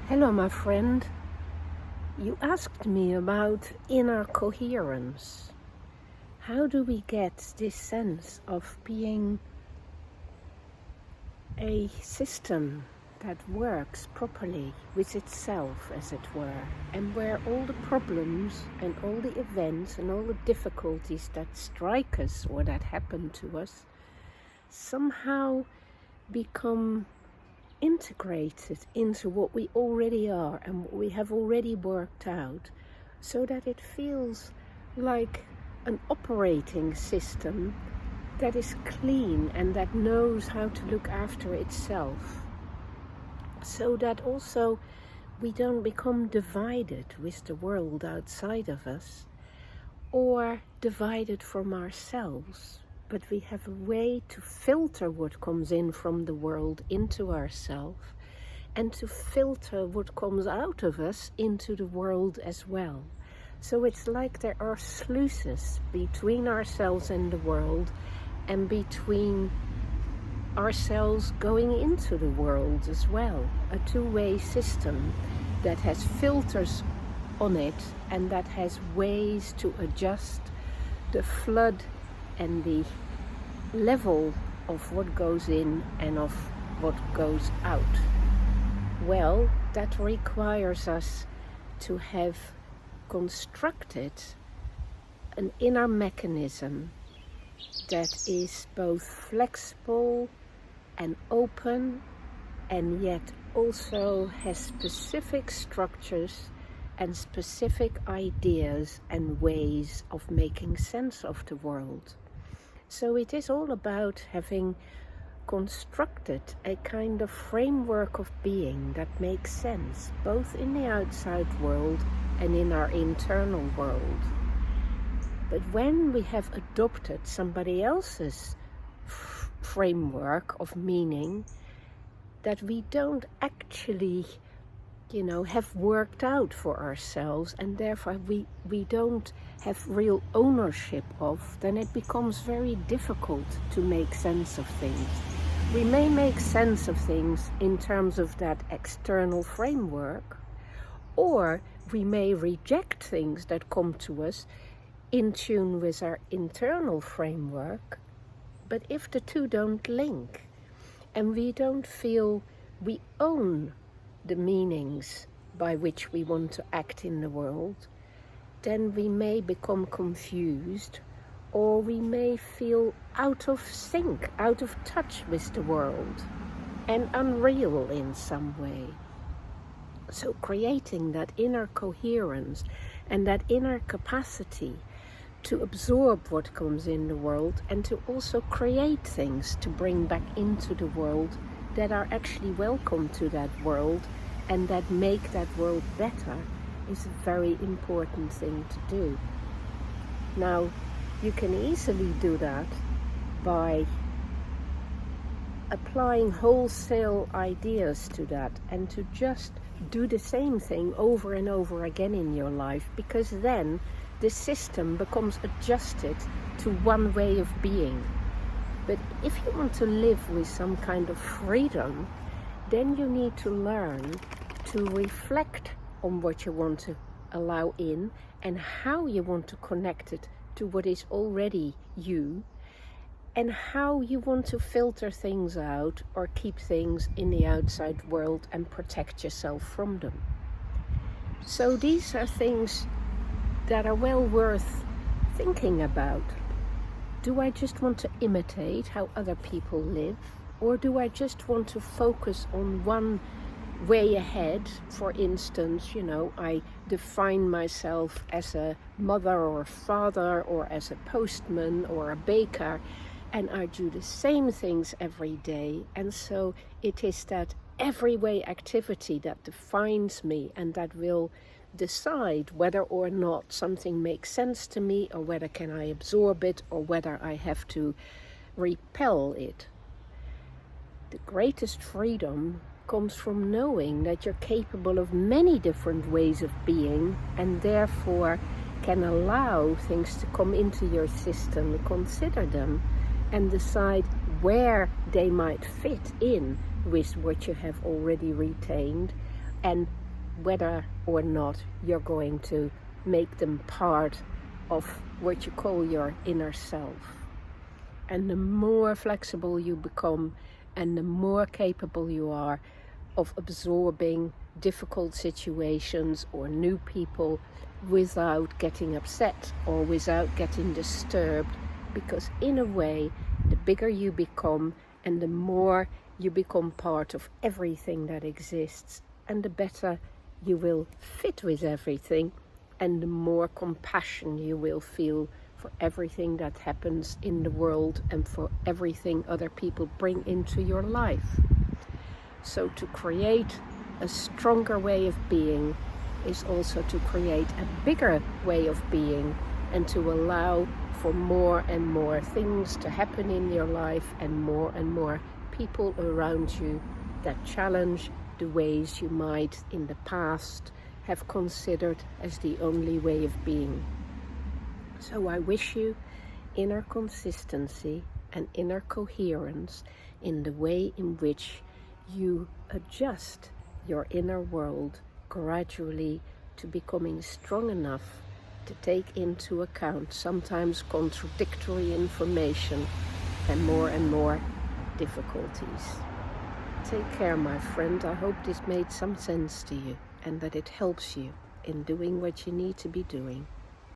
Hello, my friend. You asked me about inner coherence. How do we get this sense of being a system that works properly with itself, as it were, and where all the problems and all the events and all the difficulties that strike us or that happen to us somehow become integrated into what we already are and what we have already worked out, so that it feels like an operating system that is clean and that knows how to look after itself, so that also we don't become divided with the world outside of us or divided from ourselves. But we have a way to filter what comes in from the world into ourselves, and to filter what comes out of us into the world as well. So it's like there are sluices between ourselves and the world, and between ourselves going into the world as well. A two-way system that has filters on it and that has ways to adjust the flood and the level of what goes in and of what goes out. Well, that requires us to have constructed an inner mechanism that is both flexible and open, and yet also has specific structures and specific ideas and ways of making sense of the world. So it is all about having constructed a kind of framework of being that makes sense, both in the outside world and in our internal world. But when we have adopted somebody else's framework of meaning that we don't actually have worked out for ourselves, and therefore we don't have real ownership of, then it becomes very difficult to make sense of things. We may make sense of things in terms of that external framework, or we may reject things that come to us in tune with our internal framework. But if the two don't link, and we don't feel we own the meanings by which we want to act in the world, then we may become confused, or we may feel out of sync, out of touch with the world, and unreal in some way. So creating that inner coherence and that inner capacity to absorb what comes in the world, and to also create things to bring back into the world that are actually welcome to that world and that make that world better, is a very important thing to do. Now, you can easily do that by applying wholesale ideas to that, and to just do the same thing over and over again in your life, because then the system becomes adjusted to one way of being. But if you want to live with some kind of freedom, then you need to learn to reflect on what you want to allow in and how you want to connect it to what is already you, and how you want to filter things out or keep things in the outside world and protect yourself from them. So these are things that are well worth thinking about. Do I just want to imitate how other people live? Or do I just want to focus on one way ahead? For instance, I define myself as a mother or a father, or as a postman or a baker, and I do the same things every day. And so it is that everyday activity that defines me, and that will decide whether or not something makes sense to me, or whether can I absorb it, or whether I have to repel it. The greatest freedom comes from knowing that you're capable of many different ways of being, and therefore can allow things to come into your system, consider them, and decide where they might fit in with what you have already retained, and whether or not you're going to make them part of what you call your inner self. And the more flexible you become and the more capable you are of absorbing difficult situations or new people without getting upset or without getting disturbed, because in a way, the bigger you become and the more you become part of everything that exists, and the better you will fit with everything, and the more compassion you will feel for everything that happens in the world and for everything other people bring into your life. So to create a stronger way of being is also to create a bigger way of being, and to allow for more and more things to happen in your life and more people around you that challenge the ways you might in the past have considered as the only way of being. So I wish you inner consistency and inner coherence in the way in which you adjust your inner world gradually to becoming strong enough to take into account sometimes contradictory information and more difficulties. Take care, my friend. I hope this made some sense to you and that it helps you in doing what you need to be doing.